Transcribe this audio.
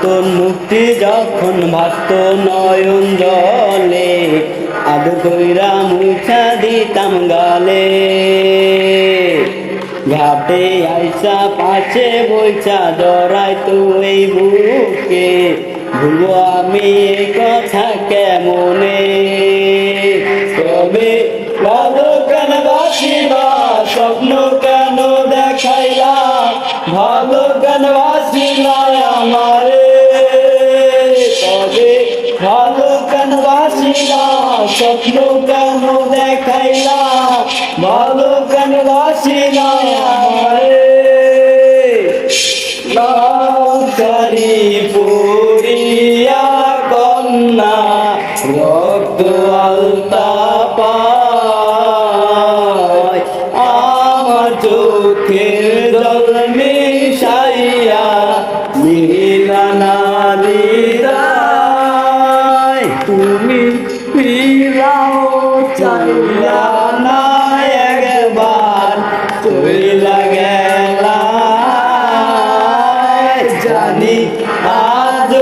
তোর মুক্তি যখন ভাসত নয়ন জলে আদর কইরা মুছা দিতাম গালে ঘাটে আইসা পাছে বইছা জড়াই তুই বুকে ভুলবো আমি এই কথা কেমনে তবে ভালো কেন বাসিলা স্বপ্ন কেন দেখাইলা ভালো কেন বাসিলা আমারে তবে ভালো কেন বাসিলা স্বপ্ন কেন দেখাইলা ভালো কেন বাসিলা আমারে লঙ্কারি পুরিয়া কন্যা রক্ত আলতা পায় আমার চোখের জল মিশাইয়া মিলানা দিদায় তুমি ফিরাও চাইয়া না একবার চইলা গেলা জানি আজ